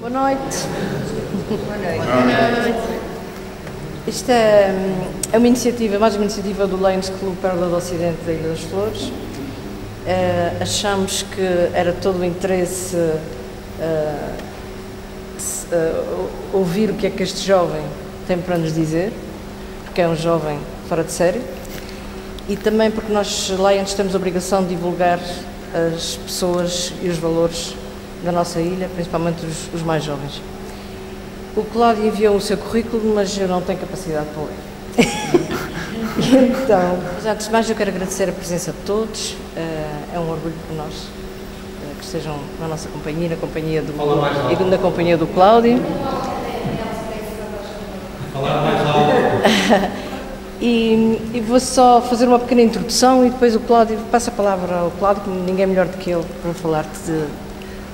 Boa noite. Boa noite. Boa noite. Isto é uma iniciativa, mais uma iniciativa do Lions Club Pérola do Ocidente da Ilha das Flores. Achamos que era todo o interesse ouvir o que é que este jovem tem para nos dizer, porque é um jovem fora de série, e também porque nós, Lions, temos a obrigação de divulgar as pessoas e os valores da nossa ilha, principalmente os mais jovens. O Cláudio enviou o seu currículo, mas eu não tenho capacidade para ler. Então, antes de mais, eu quero agradecer a presença de todos. É um orgulho para nós que estejam na nossa companhia, na companhia e na companhia do Cláudio. Falar mais alto. E vou só fazer uma pequena introdução e depois o Cláudio, passa a palavra ao Cláudio, que ninguém é melhor do que ele para falar-te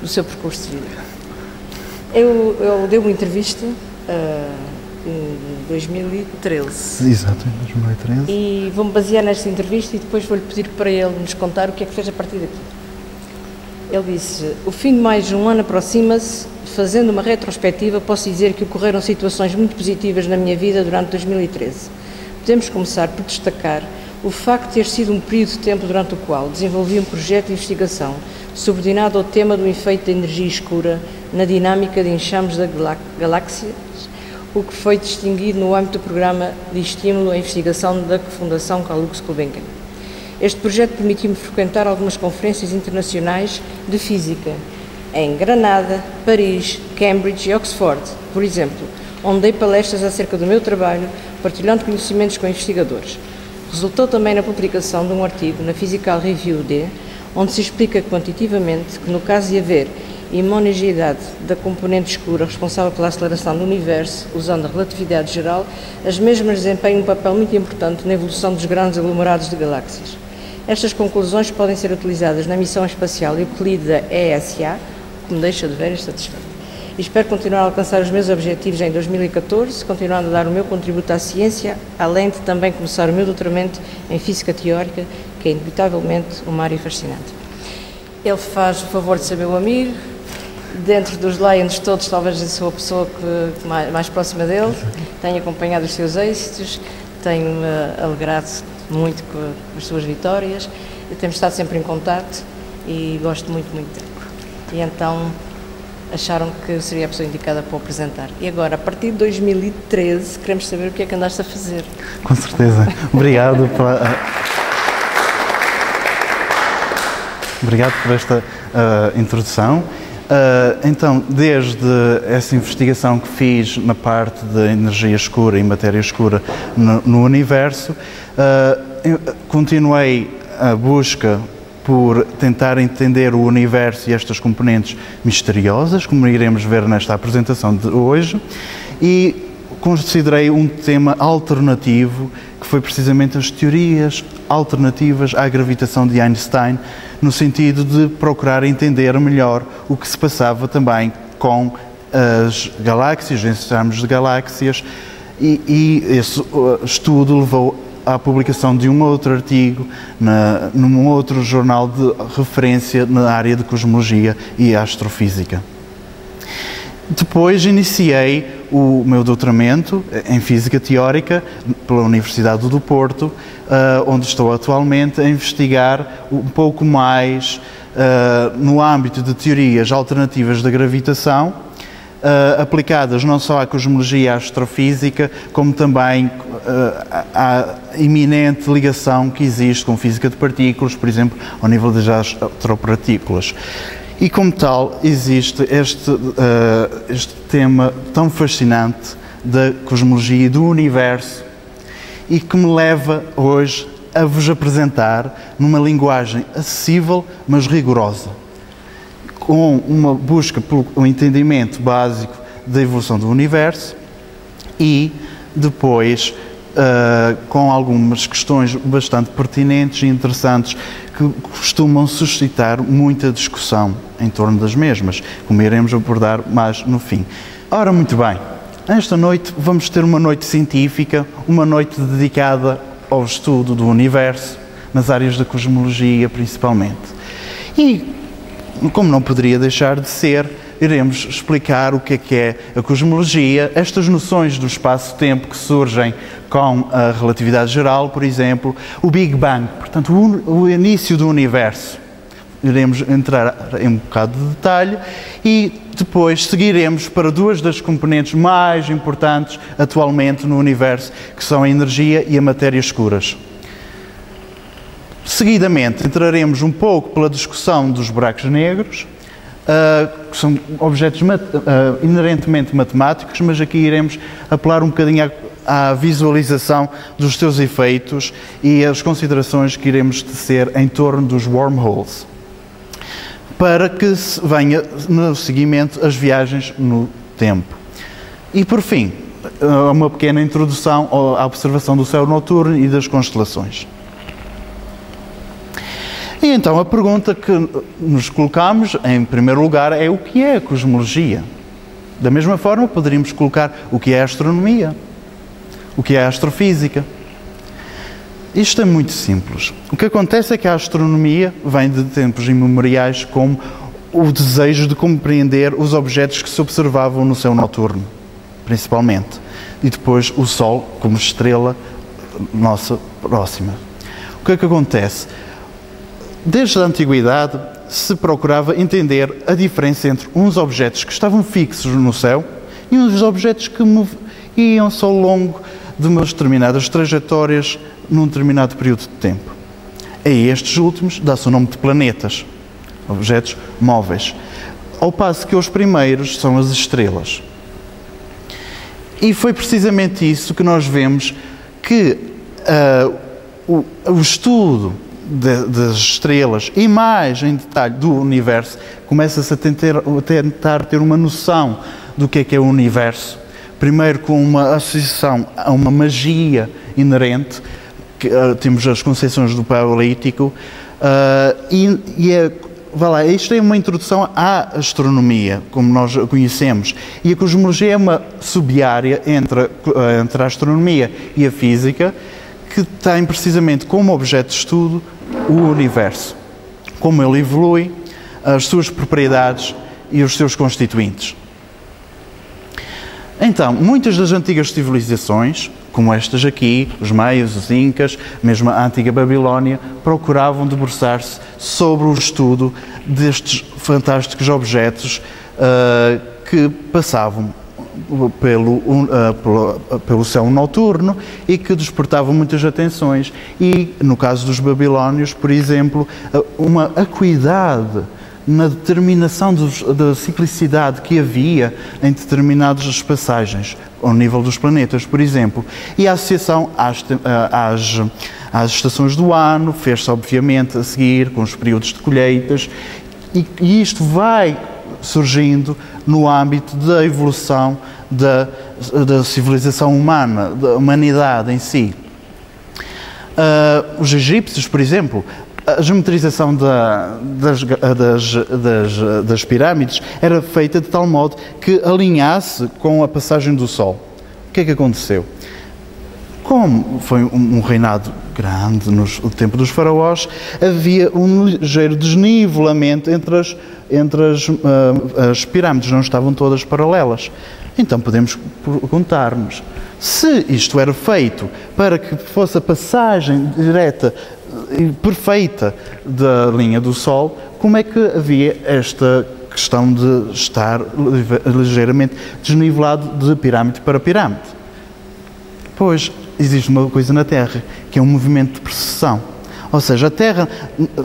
do seu percurso de vida. Eu dei uma entrevista em 2013. Exato, em 2013. E vou-me basear nesta entrevista e depois vou-lhe pedir para ele nos contar o que é que fez a partir daqui. Ele disse: o fim de mais de um ano aproxima-se. Fazendo uma retrospectiva, posso dizer que ocorreram situações muito positivas na minha vida durante 2013. Podemos começar por destacar o facto de ter sido um período de tempo durante o qual desenvolvi um projeto de investigação subordinado ao tema do efeito da energia escura na dinâmica de enxames de galáxias, o que foi distinguido no âmbito do programa de estímulo à investigação da Fundação Carl Lux Gulbenkian. Este projeto permitiu-me frequentar algumas conferências internacionais de física em Granada, Paris, Cambridge e Oxford, por exemplo, onde dei palestras acerca do meu trabalho, partilhando conhecimentos com investigadores. Resultou também na publicação de um artigo na Physical Review D, onde se explica quantitativamente que, no caso de haver homogeneidade da componente escura responsável pela aceleração do universo, usando a relatividade geral, as mesmas desempenham um papel muito importante na evolução dos grandes aglomerados de galáxias. Estas conclusões podem ser utilizadas na missão espacial Euclide da ESA, que me deixa de veras satisfeito. E espero continuar a alcançar os meus objetivos em 2014, continuando a dar o meu contributo à ciência, além de também começar o meu doutoramento em Física Teórica, que é inevitavelmente uma área fascinante. Ele faz o favor de ser meu amigo. Dentro dos Lions todos, talvez eu sou a pessoa mais próxima dele. Tenho acompanhado os seus êxitos, tenho-me alegrado muito com as suas vitórias. Temos estado sempre em contato e gosto muito dele. E então acharam que seria a pessoa indicada para o apresentar. E agora, a partir de 2013, queremos saber o que é que andaste a fazer. Com certeza. Obrigado por esta introdução. Então, desde essa investigação que fiz na parte de energia escura e matéria escura no universo, continuei a busca por tentar entender o universo e estas componentes misteriosas, como iremos ver nesta apresentação de hoje, e considerei um tema alternativo, que foi precisamente as teorias alternativas à gravitação de Einstein, no sentido de procurar entender melhor o que se passava também com as galáxias, enxames de galáxias, e esse estudo levou à publicação de um outro artigo num outro jornal de referência na área de cosmologia e astrofísica. Depois iniciei o meu doutoramento em Física Teórica pela Universidade do Porto, onde estou atualmente a investigar um pouco mais no âmbito de teorias alternativas da gravitação, aplicadas não só à cosmologia e à astrofísica, como também à iminente ligação que existe com física de partículas, por exemplo, ao nível das astropartículas. E como tal, existe este tema tão fascinante da cosmologia e do universo, e que me leva hoje a vos apresentar numa linguagem acessível, mas rigorosa, com uma busca pelo entendimento básico da evolução do universo e depois com algumas questões bastante pertinentes e interessantes que costumam suscitar muita discussão em torno das mesmas, como iremos abordar mais no fim. Ora, muito bem, esta noite vamos ter uma noite científica, uma noite dedicada ao estudo do universo, nas áreas da cosmologia principalmente. E, como não poderia deixar de ser, iremos explicar o que é a cosmologia, estas noções do espaço-tempo que surgem com a relatividade geral, por exemplo, o Big Bang, portanto, o início do universo. Iremos entrar em um bocado de detalhe e depois seguiremos para duas das componentes mais importantes atualmente no universo, que são a energia e a matéria escuras. Seguidamente, entraremos um pouco pela discussão dos buracos negros, que são objetos inerentemente matemáticos, mas aqui iremos apelar um bocadinho à visualização dos seus efeitos e as considerações que iremos tecer em torno dos wormholes, para que venha no seguimento as viagens no tempo. E por fim, uma pequena introdução à observação do céu noturno e das constelações. E então a pergunta que nos colocamos, em primeiro lugar, é o que é a cosmologia? Da mesma forma, poderíamos colocar o que é a astronomia, o que é a astrofísica. Isto é muito simples. O que acontece é que a astronomia vem de tempos imemoriais como o desejo de compreender os objetos que se observavam no céu noturno, principalmente. E depois o Sol como estrela nossa próxima. O que é que acontece? Desde a Antiguidade se procurava entender a diferença entre uns objetos que estavam fixos no céu e uns objetos que iam-se ao longo de umas determinadas trajetórias num determinado período de tempo. A estes últimos dá-se o nome de planetas, objetos móveis, ao passo que os primeiros são as estrelas. E foi precisamente isso que nós vemos que o estudo das estrelas e mais em detalhe do universo começa-se a tentar ter uma noção do que é o universo, primeiro com uma associação a uma magia inerente, que temos as concepções do Paleolítico, isto é uma introdução à astronomia, como nós a conhecemos, e a cosmologia é uma sub-área entre a astronomia e a física, que tem precisamente como objeto de estudo o universo, como ele evolui, as suas propriedades e os seus constituintes. Então, muitas das antigas civilizações, como estas aqui, os maias, os incas, mesmo a antiga Babilónia, procuravam debruçar-se sobre o estudo destes fantásticos objetos que passavam pelo céu noturno e que despertavam muitas atenções. E, no caso dos babilónios, por exemplo, uma acuidade na determinação da ciclicidade que havia em determinadas passagens, ao nível dos planetas, por exemplo. E a associação às estações do ano fez-se, obviamente, a seguir com os períodos de colheitas, e isto vai surgindo no âmbito da evolução da civilização humana, da humanidade em si. Os egípcios, por exemplo, a geometrização das pirâmides era feita de tal modo que alinhasse com a passagem do Sol. O que é que aconteceu? Como foi um reinado grande no tempo dos faraós, havia um ligeiro desnivelamento entre as pirâmides, não estavam todas paralelas. Então podemos perguntar-nos, se isto era feito para que fosse a passagem direta e perfeita da linha do Sol, como é que havia esta questão de estar ligeiramente desnivelado de pirâmide para pirâmide? Pois, existe uma coisa na Terra, que é um movimento de precessão. Ou seja, a Terra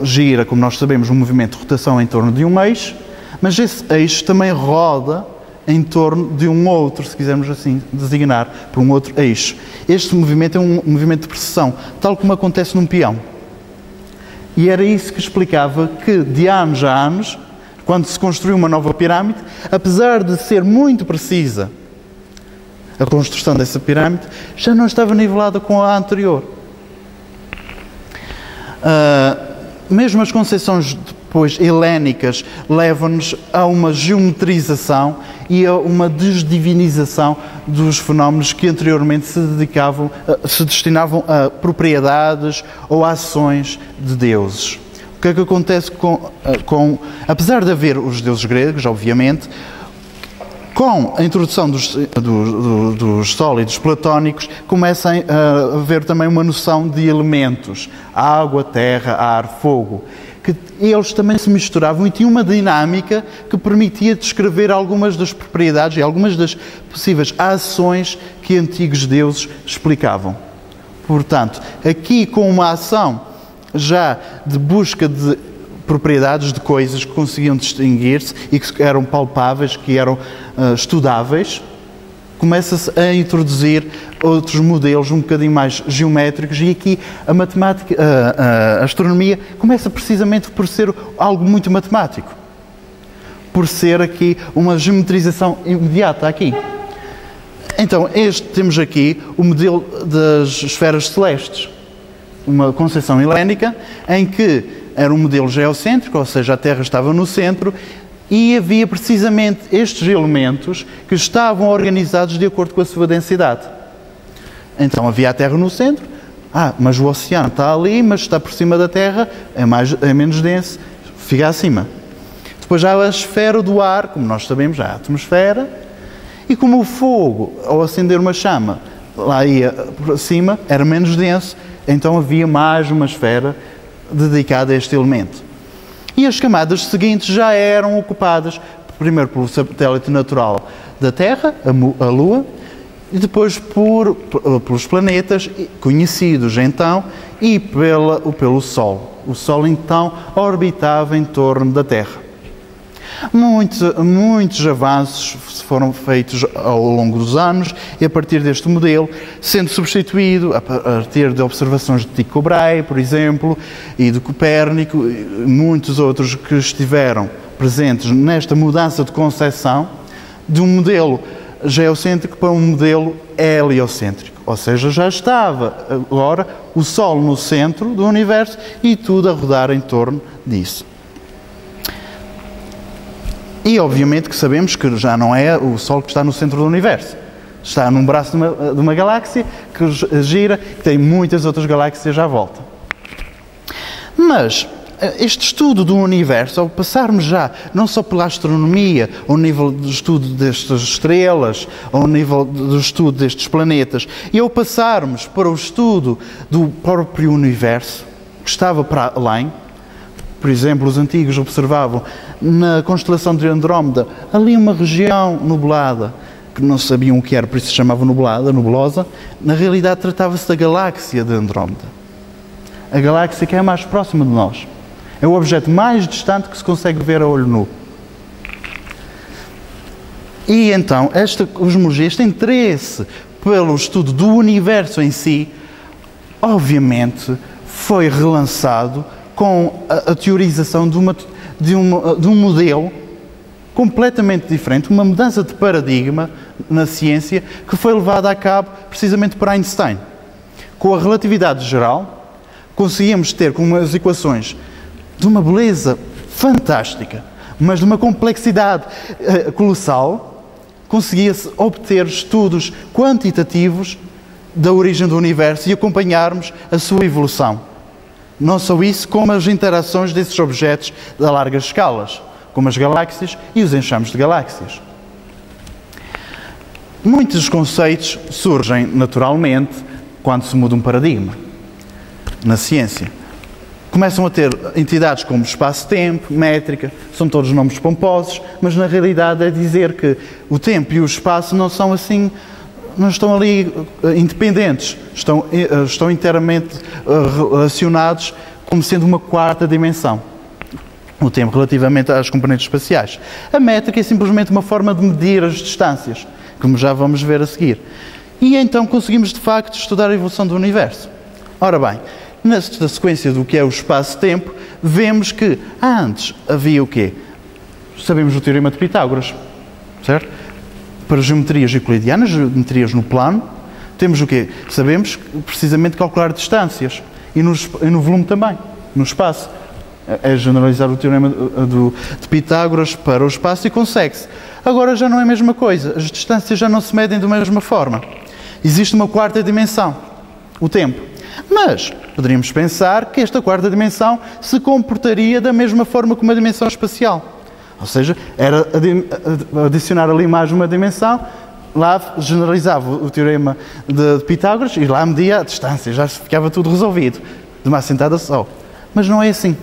gira, como nós sabemos, um movimento de rotação em torno de um eixo, mas esse eixo também roda em torno de um outro, se quisermos assim designar, por um outro eixo. Este movimento é um movimento de precessão, tal como acontece num peão. E era isso que explicava que, de anos a anos, quando se construiu uma nova pirâmide, apesar de ser muito precisa a construção dessa pirâmide, já não estava nivelada com a anterior. Mesmo as concepções depois helénicas levam-nos a uma geometrização e a uma desdivinização dos fenómenos que anteriormente se destinavam a propriedades ou a ações de deuses. O que é que acontece apesar de haver os deuses gregos, obviamente, com a introdução dos sólidos platónicos, começa a haver também uma noção de elementos, água, terra, ar, fogo, que eles também se misturavam e tinham uma dinâmica que permitia descrever algumas das propriedades e algumas das possíveis ações que antigos deuses explicavam. Portanto, aqui com uma ação já de busca de propriedades de coisas que conseguiam distinguir-se e que eram palpáveis, que eram estudáveis, começa-se a introduzir outros modelos um bocadinho mais geométricos e aqui a matemática, a astronomia começa precisamente por ser algo muito matemático, por ser aqui uma geometrização imediata aqui. Então, temos aqui o modelo das esferas celestes, uma concepção helénica em que era um modelo geocêntrico, ou seja, a Terra estava no centro e havia precisamente estes elementos que estavam organizados de acordo com a sua densidade. Então havia a Terra no centro, mas o oceano está ali, mas está por cima da Terra, é menos denso, fica acima. Depois há a esfera do ar, como nós sabemos, há a atmosfera, e como o fogo, ao acender uma chama, lá ia por cima, era menos denso, então havia mais uma esfera dedicada a este elemento. E as camadas seguintes já eram ocupadas primeiro pelo satélite natural da Terra, a Lua, e depois pelos planetas conhecidos então e pelo Sol. O Sol então orbitava em torno da Terra. Muitos avanços foram feitos ao longo dos anos e a partir deste modelo, sendo substituído a partir de observações de Tycho Brahe, por exemplo, e de Copérnico, e muitos outros que estiveram presentes nesta mudança de concepção de um modelo geocêntrico para um modelo heliocêntrico. Ou seja, já estava agora o Sol no centro do universo e tudo a rodar em torno disso. E obviamente que sabemos que já não é o Sol que está no centro do universo. Está num braço de uma galáxia que gira e tem muitas outras galáxias à volta. Mas este estudo do universo, ao passarmos já não só pela astronomia, ao nível do estudo destas estrelas, ao nível do estudo destes planetas, e ao passarmos para o estudo do próprio universo, que estava para além. Por exemplo, os antigos observavam na constelação de Andrómeda ali uma região nublada, que não sabiam o que era, por isso se chamava nebulosa. Na realidade tratava-se da galáxia de Andrómeda. A galáxia que é a mais próxima de nós. É o objeto mais distante que se consegue ver a olho nu. E então, esta cosmologia, este interesse pelo estudo do universo em si, obviamente, foi relançado com a teorização de um modelo completamente diferente, uma mudança de paradigma na ciência que foi levada a cabo precisamente por Einstein. Com a relatividade geral, conseguíamos ter com umas equações de uma beleza fantástica, mas de uma complexidade colossal, conseguia-se obter estudos quantitativos da origem do universo e acompanharmos a sua evolução. Não só isso, como as interações desses objetos a largas escalas, como as galáxias e os enxames de galáxias. Muitos conceitos surgem naturalmente quando se muda um paradigma na ciência. Começam a ter entidades como espaço-tempo, métrica, são todos nomes pomposos, mas na realidade é dizer que o tempo e o espaço não são assim, não estão ali independentes, estão inteiramente relacionados como sendo uma quarta dimensão. O tempo relativamente às componentes espaciais. A métrica é simplesmente uma forma de medir as distâncias, como já vamos ver a seguir. E então conseguimos de facto estudar a evolução do universo. Ora bem, nesta sequência do que é o espaço-tempo, vemos que antes havia o quê? Sabemos o teorema de Pitágoras, certo? Para geometrias euclidianas, geometrias no plano, temos o quê? Sabemos precisamente calcular distâncias e no volume também, no espaço. É generalizar o teorema de Pitágoras para o espaço e consegue-se. Agora já não é a mesma coisa, as distâncias já não se medem da mesma forma. Existe uma quarta dimensão, o tempo. Mas poderíamos pensar que esta quarta dimensão se comportaria da mesma forma que uma dimensão espacial. Ou seja, era adicionar ali mais uma dimensão, lá generalizava o teorema de Pitágoras e lá media a distância, já ficava tudo resolvido, de uma assentada só. Mas não é assim.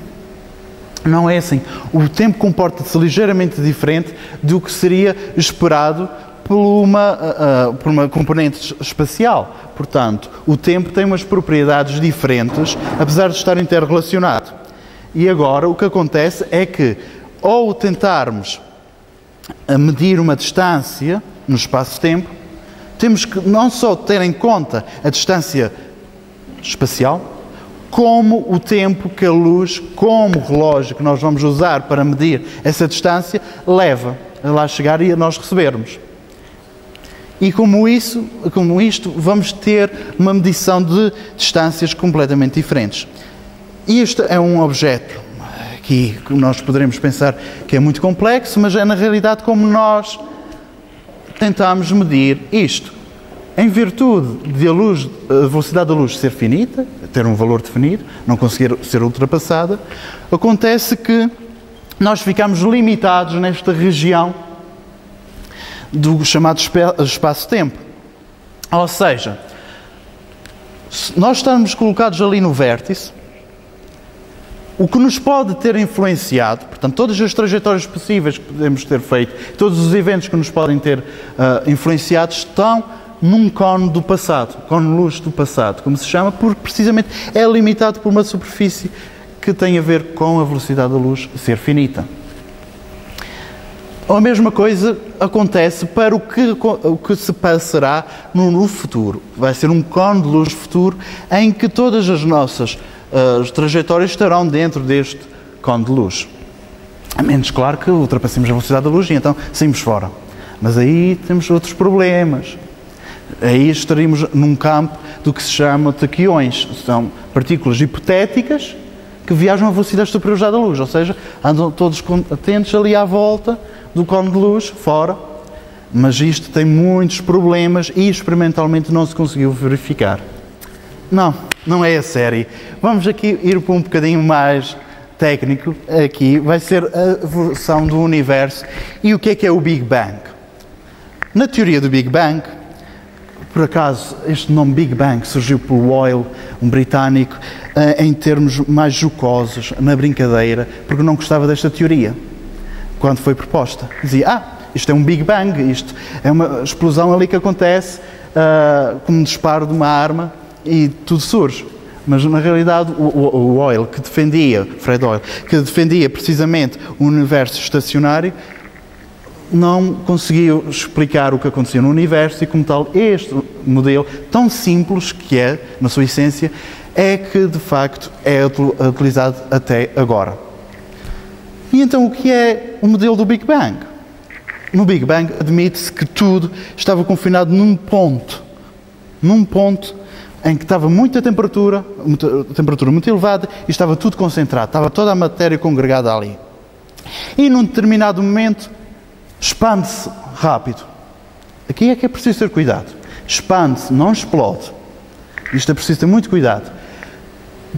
Não é assim. O tempo comporta-se ligeiramente diferente do que seria esperado por uma componente espacial. Portanto, o tempo tem umas propriedades diferentes, apesar de estar interrelacionado. E agora o que acontece é que, ao tentarmos medir uma distância no espaço-tempo, temos que não só ter em conta a distância espacial, como o tempo que a luz, como o relógio que nós vamos usar para medir essa distância, leva a lá chegar e a nós recebermos. E como isto, vamos ter uma medição de distâncias completamente diferentes. E este é um objeto aqui que nós poderemos pensar que é muito complexo, mas é na realidade como nós tentamos medir isto. Em virtude de a velocidade da luz ser finita, ter um valor definido, não conseguir ser ultrapassada, acontece que nós ficamos limitados nesta região do chamado espaço-tempo. Ou seja, se nós estamos colocados ali no vértice, o que nos pode ter influenciado, portanto, todas as trajetórias possíveis que podemos ter feito, todos os eventos que nos podem ter influenciado, estão num cone do passado, cone-luz do passado, como se chama, porque precisamente é limitado por uma superfície que tem a ver com a velocidade da luz ser finita. A mesma coisa acontece para o que se passará no futuro. Vai ser um cone de luz futuro em que todas as nossas trajetórias estarão dentro deste cone de luz. A menos, claro, que ultrapassemos a velocidade da luz e então saímos fora. Mas aí temos outros problemas. Aí estaríamos num campo do que se chama taquiões. São partículas hipotéticas que viajam a velocidades superiores à da luz, ou seja, andam todos atentos ali à volta do cone de luz, fora. Mas isto tem muitos problemas e experimentalmente não se conseguiu verificar. Não é a série. Vamos aqui ir para um bocadinho mais técnico. Aqui vai ser a evolução do universo. E o que é o Big Bang? Na teoria do Big Bang, por acaso, este nome Big Bang surgiu por Weyl, um britânico, em termos mais jocosos, na brincadeira, porque não gostava desta teoria, quando foi proposta. Dizia, isto é um Big Bang, isto é uma explosão ali que acontece, como um disparo de uma arma, e tudo surge. Mas, na realidade, o Weyl, Fred Weyl, que defendia precisamente o universo estacionário, não conseguiu explicar o que acontecia no universo e, como tal, este modelo, tão simples que é, na sua essência, é que, de facto, é utilizado até agora. E então, o que é o modelo do Big Bang? No Big Bang, admite-se que tudo estava confinado num ponto em que estava muita temperatura muito elevada e estava tudo concentrado, estava toda a matéria congregada ali. E, num determinado momento, expande-se rápido. Aqui é que é preciso ter cuidado. Expande-se, não explode. Isto é preciso ter muito cuidado.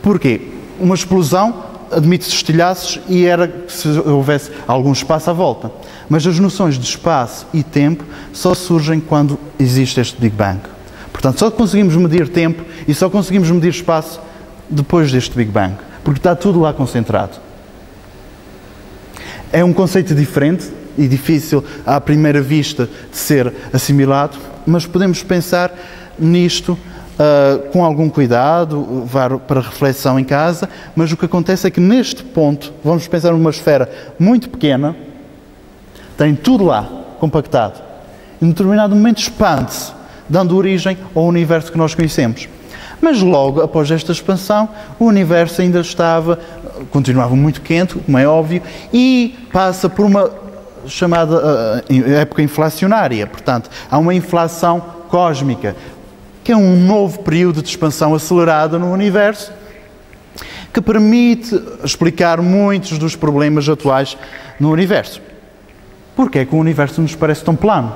Porquê? Uma explosão admite-se estilhaços e era se houvesse algum espaço à volta. Mas as noções de espaço e tempo só surgem quando existe este Big Bang. Portanto, só conseguimos medir tempo e só conseguimos medir espaço depois deste Big Bang. Porque está tudo lá concentrado. É um conceito diferente e difícil à primeira vista de ser assimilado, mas podemos pensar nisto com algum cuidado, levar para reflexão em casa, mas o que acontece é que neste ponto, vamos pensar numa esfera muito pequena, tem tudo lá, compactado, e em determinado momento expande-se, dando origem ao universo que nós conhecemos. Mas logo, após esta expansão, o universo ainda continuava muito quente, como é óbvio, e passa por uma chamada época inflacionária. Portanto, há uma inflação cósmica, que é um novo período de expansão acelerada no universo, que permite explicar muitos dos problemas atuais no universo. Porquê é que o universo nos parece tão plano?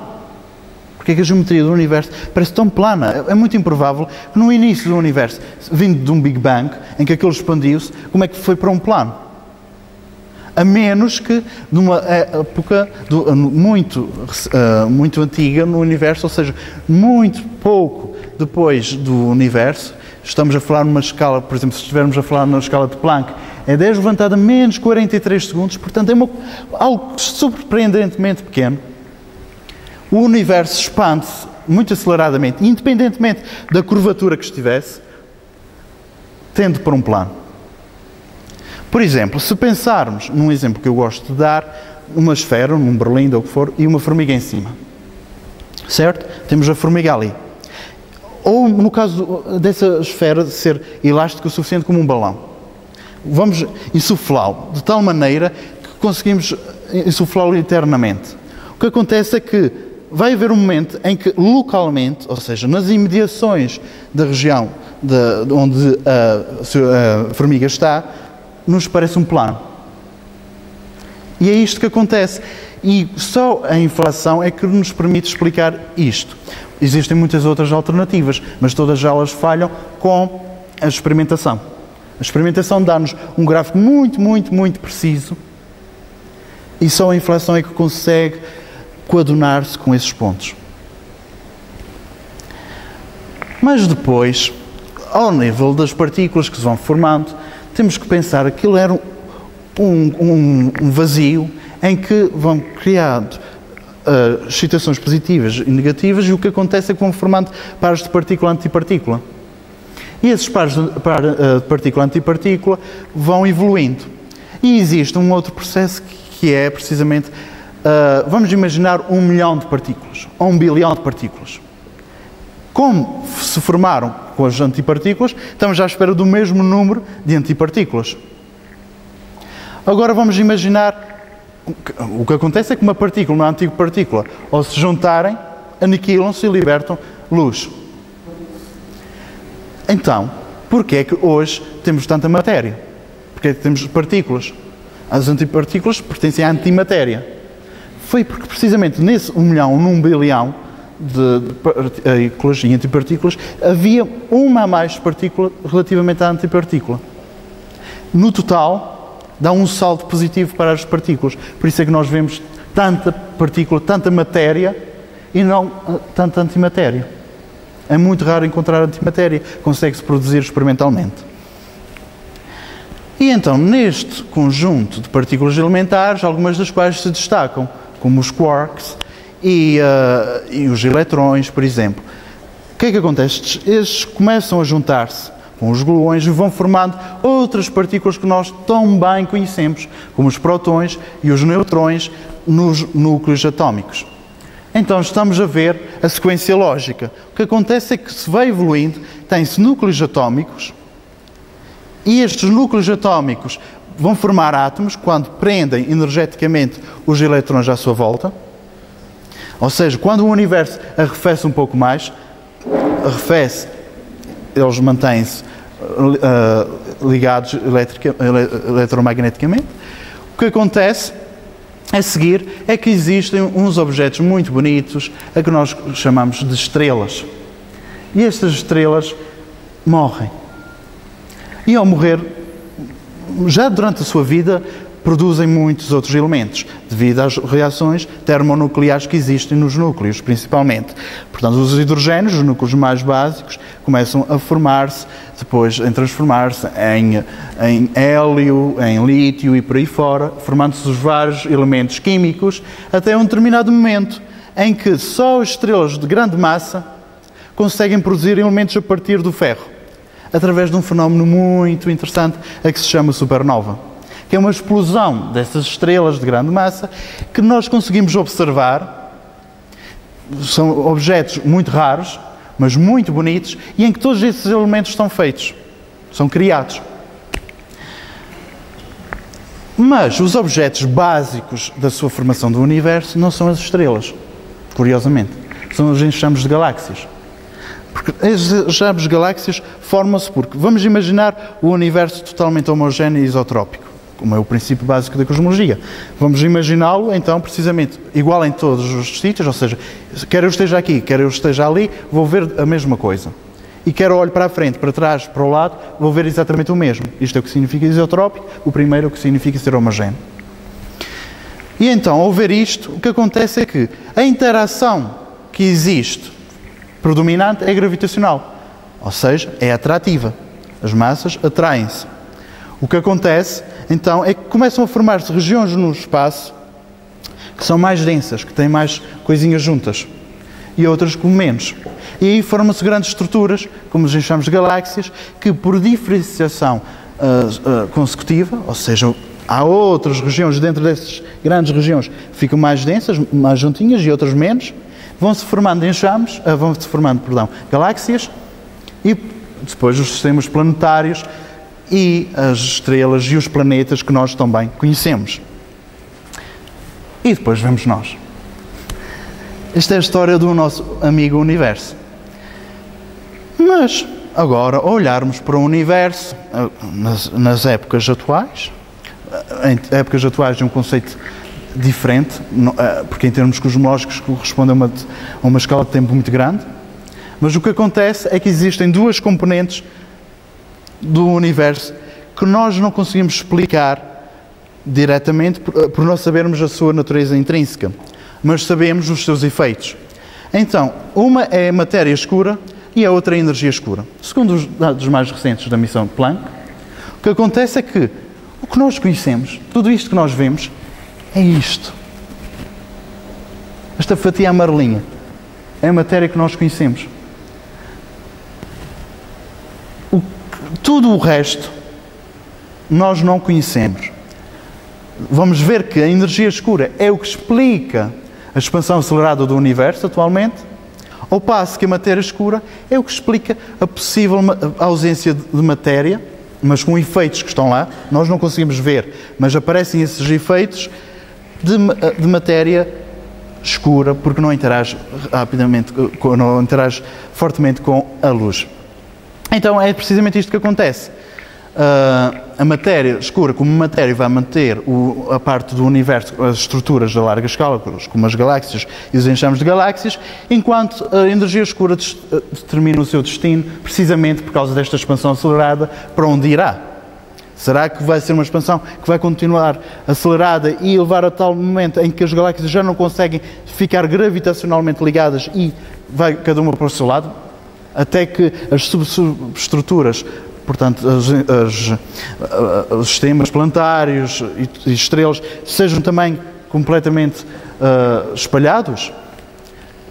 Porque é que a geometria do universo parece tão plana? É muito improvável que no início do universo, vindo de um Big Bang, em que aquilo expandiu-se, como é que foi para um plano? A menos que numa época muito antiga no universo, ou seja, muito pouco depois do universo, estamos a falar numa escala, por exemplo, se estivermos a falar na escala de Planck, é 10 elevado a menos 43 segundos, portanto é algo surpreendentemente pequeno. O universo expande-se muito aceleradamente, independentemente da curvatura que estivesse, tende para um plano. Por exemplo, se pensarmos num exemplo que eu gosto de dar, uma esfera, num berlindo ou o que for, e uma formiga em cima. Certo? Temos a formiga ali. Ou, no caso dessa esfera, de ser elástica o suficiente como um balão. Vamos insuflá-lo de tal maneira que conseguimos insuflá-lo eternamente. O que acontece é que vai haver um momento em que, localmente, ou seja, nas imediações da região onde a formiga está, nos parece um plano. E é isto que acontece. E só a inflação é que nos permite explicar isto. Existem muitas outras alternativas, mas todas elas falham com a experimentação. A experimentação dá-nos um gráfico muito preciso e só a inflação é que consegue coadunar-se com esses pontos. Mas depois, ao nível das partículas que se vão formando, temos que pensar que aquilo era um vazio em que vão criando excitações positivas e negativas, e o que acontece é que vão formando pares de partícula-antipartícula. E esses pares de partícula-antipartícula vão evoluindo. E existe um outro processo que é precisamente, vamos imaginar 1 milhão de partículas, ou 1 bilhão de partículas. Como se formaram com as antipartículas, estamos à espera do mesmo número de antipartículas. Agora vamos imaginar, o que acontece é que uma partícula e uma antipartícula, ao se juntarem, aniquilam-se e libertam luz. Então, porquê é que hoje temos tanta matéria? Porquê é que temos partículas? As antipartículas pertencem à antimatéria. Foi porque precisamente nesse 1 milhão, 1 bilhão de partículas e antipartículas, havia uma a mais partícula relativamente à antipartícula. No total, dá um salto positivo para as partículas. Por isso é que nós vemos tanta partícula, tanta matéria e não tanta antimatéria. É muito raro encontrar antimatéria, consegue-se produzir experimentalmente. E então, neste conjunto de partículas elementares, algumas das quais se destacam, como os quarks e os eletrões, por exemplo. O que é que acontece? Estes começam a juntar-se com os gluões e vão formando outras partículas que nós tão bem conhecemos, como os prótons e os neutrões nos núcleos atómicos. Então estamos a ver a sequência lógica. O que acontece é que se vai evoluindo, tem-se núcleos atómicos e estes núcleos atómicos vão formar átomos quando prendem energeticamente os eletrões à sua volta. Ou seja, quando o universo arrefece um pouco mais, eles mantêm-se ligados eletromagneticamente. O que acontece a seguir é que existem uns objetos muito bonitos, a que nós chamamos de estrelas. E estas estrelas morrem. E ao morrer, já durante a sua vida, produzem muitos outros elementos, devido às reações termonucleares que existem nos núcleos, principalmente. Portanto, os hidrogénios, os núcleos mais básicos, começam a formar-se, depois a transformar-se em hélio, em lítio e por aí fora, formando-se os vários elementos químicos, até um determinado momento em que só as estrelas de grande massa conseguem produzir elementos a partir do ferro, através de um fenómeno muito interessante a que se chama supernova, que é uma explosão dessas estrelas de grande massa que nós conseguimos observar. São objetos muito raros, mas muito bonitos, e em que todos esses elementos são feitos, são criados. Mas os objetos básicos da sua formação do universo não são as estrelas, curiosamente. São os enxames de galáxias. Porque as enxames de galáxias formam-se porque, vamos imaginar o universo totalmente homogéneo e isotrópico, como é o princípio básico da cosmologia. Vamos imaginá-lo, então, precisamente igual em todos os sítios, ou seja, quer eu esteja aqui, quer eu esteja ali, vou ver a mesma coisa. E quer eu olhe para a frente, para trás, para o lado, vou ver exatamente o mesmo. Isto é o que significa isotrópico, o primeiro é o que significa ser homogéneo. E então, ao ver isto, o que acontece é que a interação que existe predominante é gravitacional, ou seja, é atrativa. As massas atraem-se. O que acontece, então, é que começam a formar-se regiões no espaço que são mais densas, que têm mais coisinhas juntas, e outras com menos. E aí formam-se grandes estruturas, como as chamamos de galáxias, que por diferenciação consecutiva, ou seja, há outras regiões dentro dessas grandes regiões que ficam mais densas, mais juntinhas, e outras menos, vão-se formando enxames, galáxias, e depois os sistemas planetários e as estrelas e os planetas que nós também conhecemos. E depois vemos nós. Esta é a história do nosso amigo Universo. Mas, agora, ao olharmos para o Universo, nas épocas atuais, em épocas atuais de um conceito diferente, porque em termos cosmológicos corresponde a uma escala de tempo muito grande, mas o que acontece é que existem duas componentes do Universo que nós não conseguimos explicar diretamente por não sabermos a sua natureza intrínseca, mas sabemos os seus efeitos. Então, uma é a matéria escura e a outra é a energia escura. Segundo os dados mais recentes da missão Planck, o que acontece é que o que nós conhecemos, tudo isto que nós vemos, é isto. Esta fatia amarelinha é a matéria que nós conhecemos. Tudo o resto nós não conhecemos. Vamos ver que a energia escura é o que explica a expansão acelerada do Universo atualmente, ao passo que a matéria escura é o que explica a possível ausência de matéria, mas com efeitos que estão lá, nós não conseguimos ver, mas aparecem esses efeitos de matéria escura, porque não interage rapidamente, não interage fortemente com a luz. Então é precisamente isto que acontece. A matéria escura, como matéria, vai manter a parte do Universo, as estruturas de larga escala, como as galáxias e os enxames de galáxias, enquanto a energia escura determina o seu destino, precisamente por causa desta expansão acelerada, para onde irá. Será que vai ser uma expansão que vai continuar acelerada e levar a tal momento em que as galáxias já não conseguem ficar gravitacionalmente ligadas e vai cada uma para o seu lado? Até que as subestruturas, portanto, os sistemas planetários e estrelas, sejam também completamente espalhados?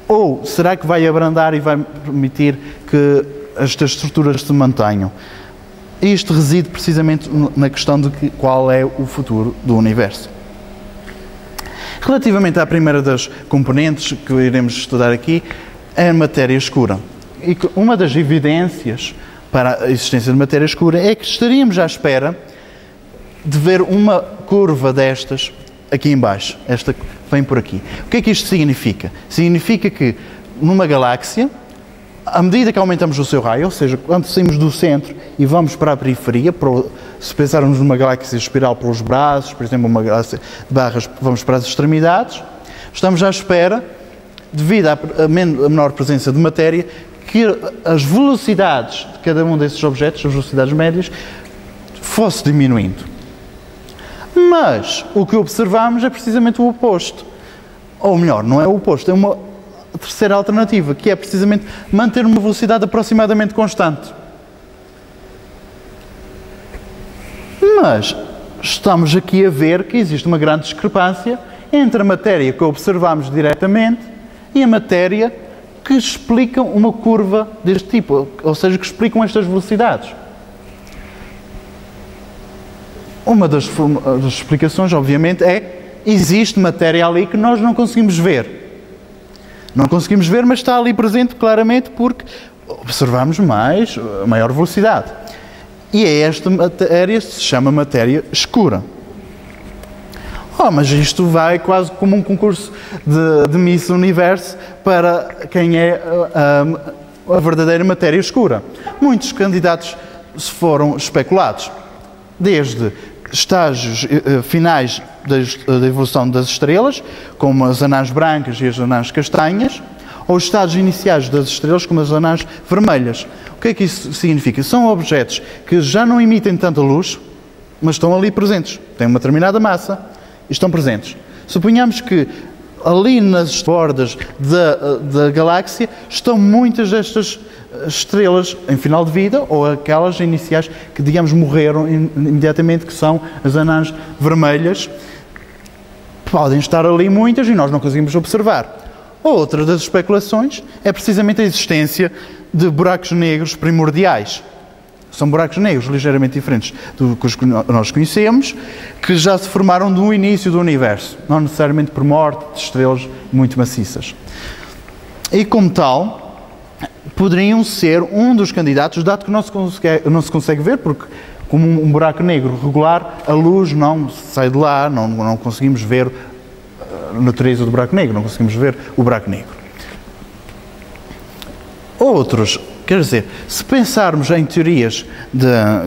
Ou será que vai abrandar e vai permitir que estas estruturas se mantenham? Isto reside precisamente na questão de qual é o futuro do Universo. Relativamente à primeira das componentes que iremos estudar aqui, é a matéria escura. E uma das evidências para a existência de matéria escura é que estaríamos à espera de ver uma curva destas aqui em baixo. Esta vem por aqui. O que é que isto significa? Significa que numa galáxia, à medida que aumentamos o seu raio, ou seja, quando saímos do centro e vamos para a periferia, se pensarmos numa galáxia espiral pelos braços, por exemplo, uma galáxia de barras, vamos para as extremidades, estamos à espera, devido à menor presença de matéria, que as velocidades de cada um desses objetos, as velocidades médias, fosse diminuindo. Mas o que observamos é precisamente o oposto. Ou melhor, não é o oposto, é uma terceira alternativa, que é precisamente manter uma velocidade aproximadamente constante. Mas estamos aqui a ver que existe uma grande discrepância entre a matéria que observamos diretamente e a matéria que explicam uma curva deste tipo, ou seja, que explicam estas velocidades. Uma das explicações, obviamente, existe matéria ali que nós não conseguimos ver. Não conseguimos ver, mas está ali presente claramente porque observamos maior velocidade. E é esta matéria que se chama matéria escura. Mas isto vai quase como um concurso de Miss Universo para quem é a verdadeira matéria escura. Muitos candidatos foram especulados, desde estágios finais da evolução das estrelas, como as anãs brancas e as anãs castanhas, ou os estágios iniciais das estrelas, como as anãs vermelhas. O que é que isso significa? São objetos que já não emitem tanta luz, mas estão ali presentes. Têm uma determinada massa e estão presentes. Suponhamos que ali nas bordas da galáxia estão muitas destas estrelas em final de vida, ou aquelas iniciais que, digamos, morreram imediatamente, que são as anãs vermelhas. Podem estar ali muitas e nós não conseguimos observar. Outra das especulações é precisamente a existência de buracos negros primordiais. São buracos negros ligeiramente diferentes do que nós conhecemos, que já se formaram no início do universo, não necessariamente por morte de estrelas muito maciças. E como tal, poderiam ser um dos candidatos, dado que não se consegue ver, porque como um buraco negro regular, a luz não sai de lá, não conseguimos ver a natureza do buraco negro, não conseguimos ver o buraco negro. Outros, quer dizer, se pensarmos em teorias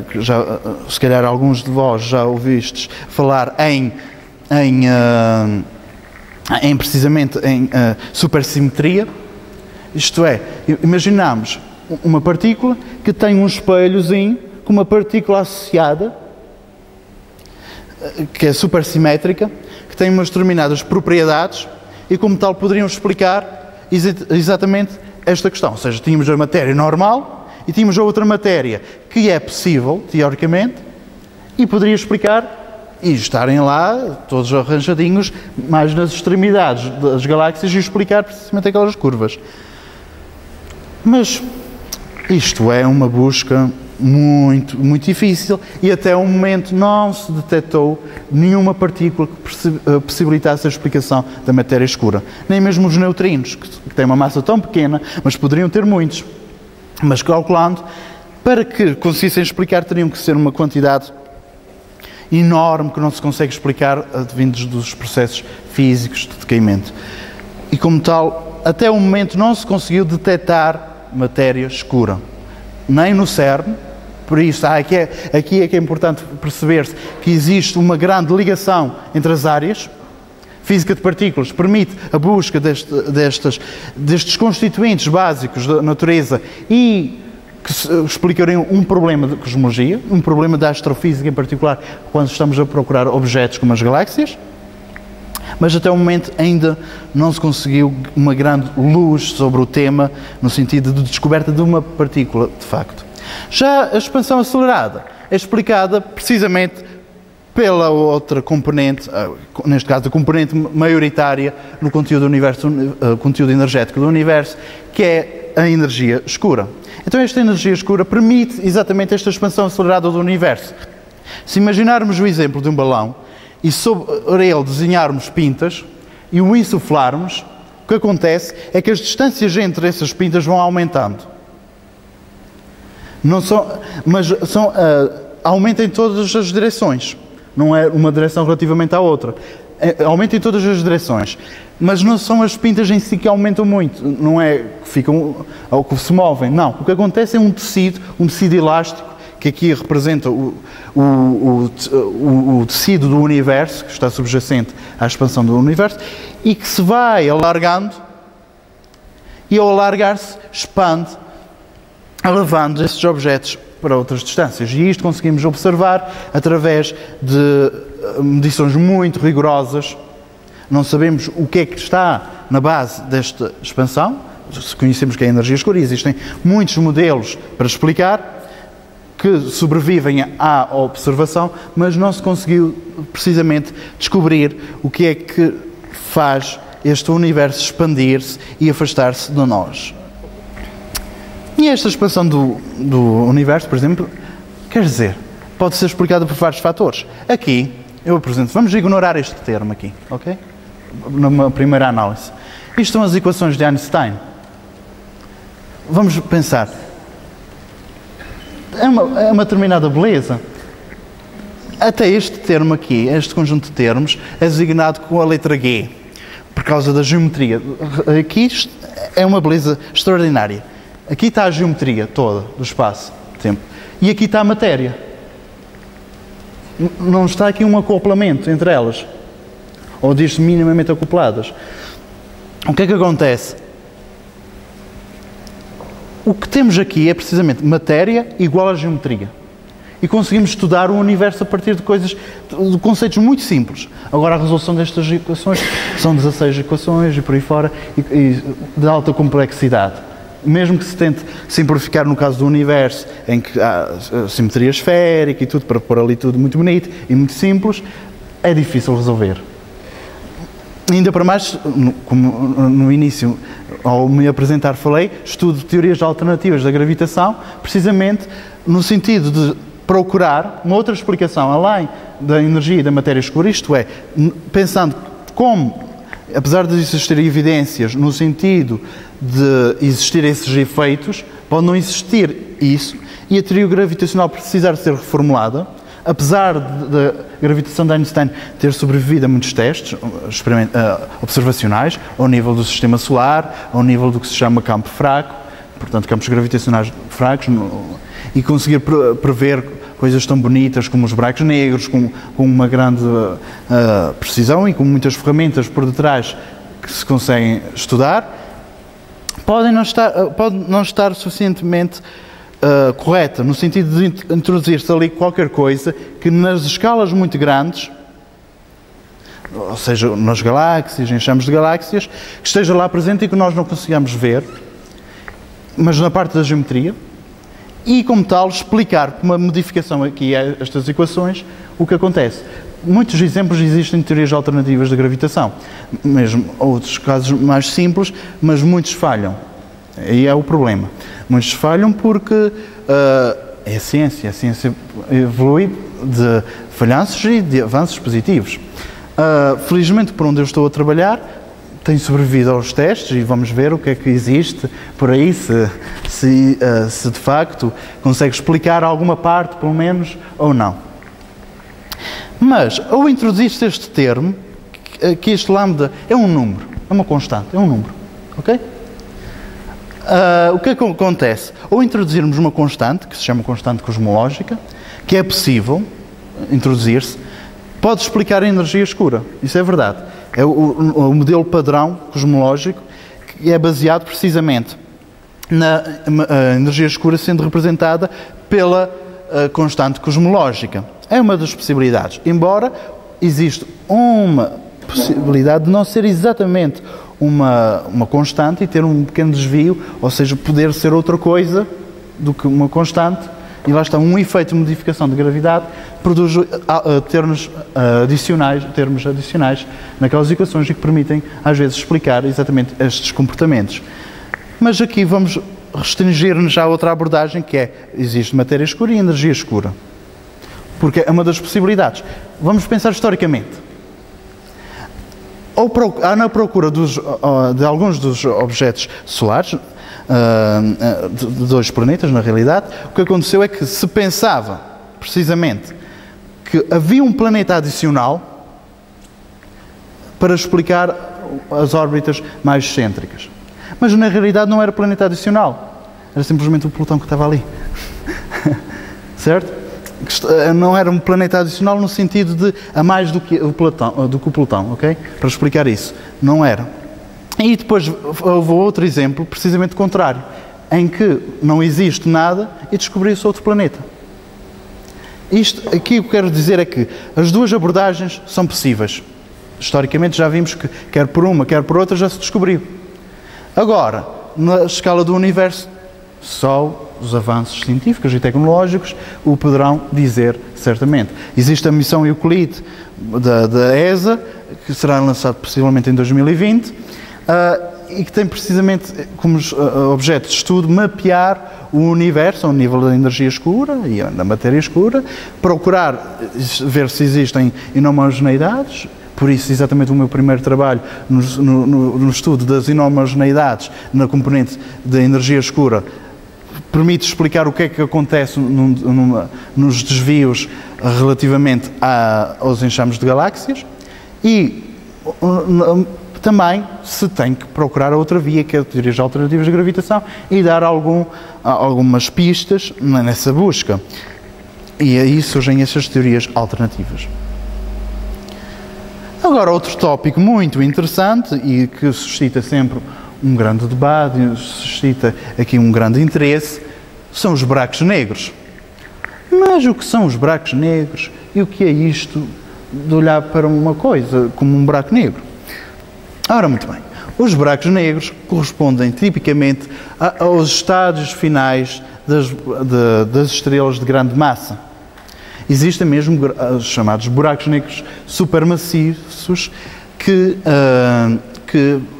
que já, se calhar alguns de vós já ouvistes falar precisamente em supersimetria, isto é, imaginamos uma partícula que tem um espelhozinho com uma partícula associada, que é supersimétrica, que tem umas determinadas propriedades e, como tal, poderiam explicar exatamente esta questão. Ou seja, tínhamos a matéria normal e tínhamos a outra matéria que é possível, teoricamente, e poderia explicar, e estarem lá todos arranjadinhos, mais nas extremidades das galáxias, e explicar precisamente aquelas curvas. Mas isto é uma busca muito, muito difícil e até o momento não se detectou nenhuma partícula que possibilitasse a explicação da matéria escura. Nem mesmo os neutrinos, que têm uma massa tão pequena, mas poderiam ter muitos. Mas calculando, para que conseguissem explicar, teriam que ser uma quantidade enorme que não se consegue explicar advindos dos processos físicos de decaimento. E como tal, até o momento não se conseguiu detectar matéria escura, nem no CERN. Por isso, aqui é que é importante perceber-se que existe uma grande ligação entre as áreas. Física de partículas permite a busca destes constituintes básicos da natureza e que explicariam um problema de cosmologia, um problema da astrofísica em particular, quando estamos a procurar objetos como as galáxias. Mas até o momento ainda não se conseguiu uma grande luz sobre o tema, no sentido de descoberta de uma partícula, de facto. Já a expansão acelerada é explicada precisamente pela outra componente, neste caso a componente maioritária no conteúdo do universo, conteúdo energético do universo, que é a energia escura. Então esta energia escura permite exatamente esta expansão acelerada do universo. Se imaginarmos o exemplo de um balão, e sobre ele desenharmos pintas e o insuflarmos, o que acontece é que as distâncias entre essas pintas vão aumentando. Aumenta em todas as direções. Não é uma direção relativamente à outra. Aumenta em todas as direções. Mas não são as pintas em si que aumentam muito. Não é que ficam ou que se movem. Não. O que acontece é um tecido elástico, que aqui representa o tecido do universo, que está subjacente à expansão do universo, e que se vai alargando, e ao alargar-se, expande, elevando esses objetos para outras distâncias. E isto conseguimos observar através de medições muito rigorosas. Não sabemos o que é que está na base desta expansão, se conhecemos que é a energia escura, existem muitos modelos para explicar, que sobrevivem à observação, mas não se conseguiu precisamente descobrir o que é que faz este universo expandir-se e afastar-se de nós. E esta expansão do universo, por exemplo, quer dizer, pode ser explicada por vários fatores. Aqui, eu apresento, vamos ignorar este termo aqui, ok? Numa primeira análise. Isto são as equações de Einstein. Vamos pensar. É uma determinada beleza. Até este termo aqui, este conjunto de termos, é designado com a letra G, por causa da geometria. Aqui é uma beleza extraordinária. Aqui está a geometria toda do espaço-tempo. E aqui está a matéria. Não está aqui um acoplamento entre elas, ou diz-se minimamente acopladas. O que é que acontece? O que temos aqui é precisamente matéria igual a geometria. E conseguimos estudar o universo a partir de coisas, de conceitos muito simples. Agora, a resolução destas equações são 16 equações e por aí fora, e de alta complexidade. Mesmo que se tente simplificar no caso do universo, em que há simetria esférica e tudo, para pôr ali tudo muito bonito e muito simples, é difícil resolver. Ainda para mais, como no início, ao me apresentar, falei, estudo teorias alternativas da gravitação, precisamente no sentido de procurar uma outra explicação além da energia e da matéria escura, isto é, pensando como, apesar de existirem evidências no sentido de existir esses efeitos, pode não existir isso e a teoria gravitacional precisar ser reformulada, apesar da gravitação de Einstein ter sobrevivido a muitos testes observacionais, ao nível do sistema solar, ao nível do que se chama campo fraco, portanto campos gravitacionais fracos, e conseguir prever coisas tão bonitas como os buracos negros, com uma grande precisão e com muitas ferramentas por detrás que se conseguem estudar, pode não estar suficientemente correta, no sentido de introduzir-se ali qualquer coisa que nas escalas muito grandes, ou seja, nas galáxias, em chamas de galáxias, que esteja lá presente e que nós não consigamos ver, mas na parte da geometria, e como tal explicar com uma modificação aqui a estas equações o que acontece. Muitos exemplos existem de teorias alternativas da gravitação, mesmo outros casos mais simples, mas muitos falham. Aí é o problema. Muitos falham porque é a ciência evolui de falhanços e de avanços positivos. Felizmente, por onde eu estou a trabalhar, tenho sobrevivido aos testes e vamos ver o que é que existe por aí, se de facto consegue explicar alguma parte, pelo menos, ou não. Mas, ao introduzir-se este termo, que este lambda é um número, é uma constante, é um número, ok? O que é que acontece? Ao introduzirmos uma constante, que se chama constante cosmológica, que é possível introduzir-se, pode explicar a energia escura. Isso é verdade. É o modelo padrão cosmológico que é baseado precisamente na energia escura sendo representada pela constante cosmológica. É uma das possibilidades. Embora existe uma possibilidade de não ser exatamente uma constante e ter um pequeno desvio, ou seja, poder ser outra coisa do que uma constante, e lá está um efeito de modificação de gravidade, produz termos adicionais naquelas equações e que permitem, às vezes, explicar exatamente estes comportamentos. Mas aqui vamos restringir-nos já a outra abordagem, que é, existe matéria escura e energia escura. Porque é uma das possibilidades. Vamos pensar historicamente. Na procura de alguns dos objetos solares, de dois planetas, na realidade, o que aconteceu é que se pensava, precisamente, que havia um planeta adicional para explicar as órbitas mais excêntricas. Mas, na realidade, não era planeta adicional. Era simplesmente o Plutão que estava ali. Certo? Não era um planeta adicional no sentido de a mais do que o Plutão, ok? Para explicar isso. Não era. E depois houve outro exemplo, precisamente contrário, em que não existe nada e descobriu-se outro planeta. Isto aqui o que quero dizer é que as duas abordagens são possíveis. Historicamente já vimos que quer por uma, quer por outra já se descobriu. Agora, na escala do universo, só os avanços científicos e tecnológicos o poderão dizer certamente. Existe a missão Euclide da ESA, que será lançada possivelmente em 2020, e que tem precisamente como objeto de estudo mapear o universo ao nível da energia escura e da matéria escura, procurar ver se existem inhomogeneidades. Por isso, exatamente o meu primeiro trabalho no estudo das inhomogeneidades na componente da energia escura permite explicar o que é que acontece nos desvios relativamente aos enxames de galáxias e também se tem que procurar a outra via, que é a teorias alternativas de gravitação, e dar algumas pistas nessa busca. E aí surgem essas teorias alternativas. Agora, outro tópico muito interessante e que suscita sempre um grande debate, suscita aqui um grande interesse, são os buracos negros. Mas o que são os buracos negros e o que é isto de olhar para uma coisa como um buraco negro? Ora, muito bem. Os buracos negros correspondem tipicamente aos estádios finais das estrelas de grande massa. Existem mesmo os chamados buracos negros supermassivos que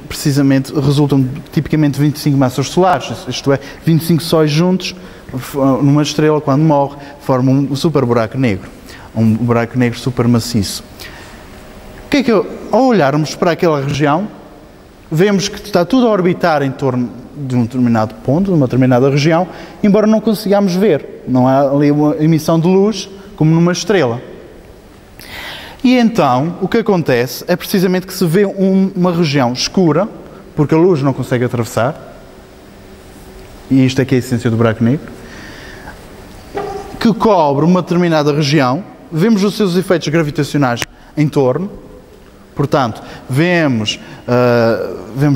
precisamente resultam tipicamente de 25 massas solares, isto é, 25 sóis juntos numa estrela, quando morre, formam um super buraco negro, um buraco negro supermaciço. O que é que ao olharmos para aquela região, vemos que está tudo a orbitar em torno de um determinado ponto, de uma determinada região, embora não consigamos ver. Não há ali uma emissão de luz, como numa estrela. E então, o que acontece é precisamente que se vê uma região escura, porque a luz não consegue atravessar, e isto é que é a essência do buraco negro, que cobre uma determinada região, vemos os seus efeitos gravitacionais em torno, portanto, vemos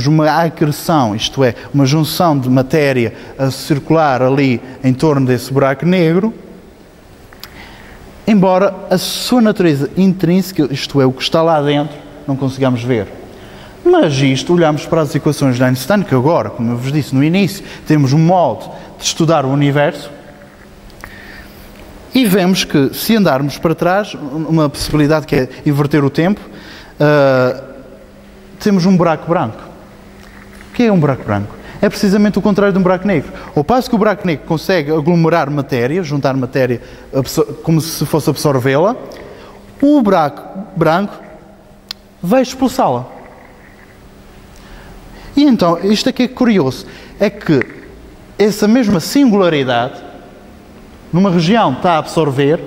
uma acreção, isto é, uma junção de matéria a circular ali em torno desse buraco negro, embora a sua natureza intrínseca, isto é, o que está lá dentro, não consigamos ver. Mas isto, olhamos para as equações de Einstein, que agora, como eu vos disse no início, temos um modo de estudar o universo, e vemos que, se andarmos para trás, uma possibilidade que é inverter o tempo, temos um buraco branco. O que é um buraco branco? É precisamente o contrário de um buraco negro. Ao passo que o buraco negro consegue aglomerar matéria, juntar matéria como se fosse absorvê-la, o buraco branco vai expulsá-la. E então, isto aqui é curioso, é que essa mesma singularidade, numa região está a absorver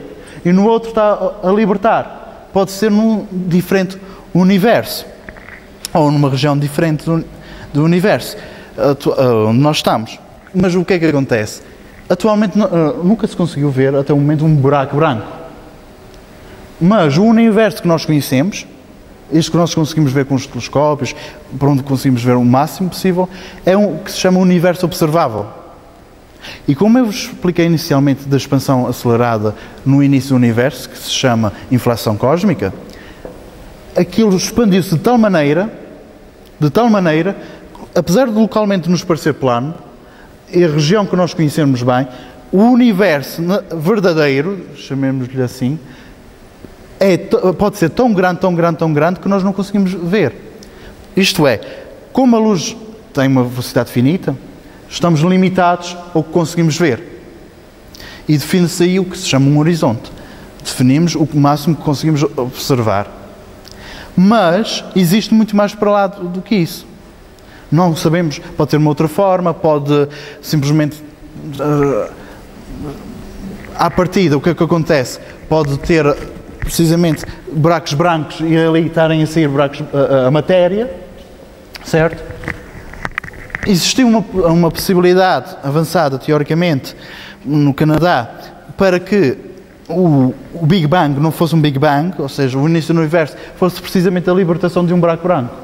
e no outro está a libertar. Pode ser num diferente universo, ou numa região diferente do universo onde nós estamos. Mas o que é que acontece? Atualmente nunca se conseguiu ver até o momento um buraco branco. Mas o universo que nós conhecemos, este que nós conseguimos ver com os telescópios, por onde conseguimos ver o máximo possível, é um que se chama universo observável. E como eu vos expliquei inicialmente da expansão acelerada no início do universo, que se chama inflação cósmica, aquilo expandiu-se de tal maneira, apesar de localmente nos parecer plano, e a região que nós conhecemos bem, o universo verdadeiro, chamemos-lhe assim, pode ser tão grande que nós não conseguimos ver. Isto é, como a luz tem uma velocidade finita, estamos limitados ao que conseguimos ver. E define-se aí o que se chama um horizonte. Definimos o máximo que conseguimos observar. Mas existe muito mais para lá do que isso. Não sabemos, pode ter uma outra forma, pode simplesmente, à partida, o que é que acontece? Pode ter precisamente buracos brancos e ali estarem a sair a matéria, certo? Existiu uma possibilidade avançada, teoricamente, no Canadá, para que o Big Bang não fosse um Big Bang, ou seja, o início do universo, fosse precisamente a libertação de um buraco branco.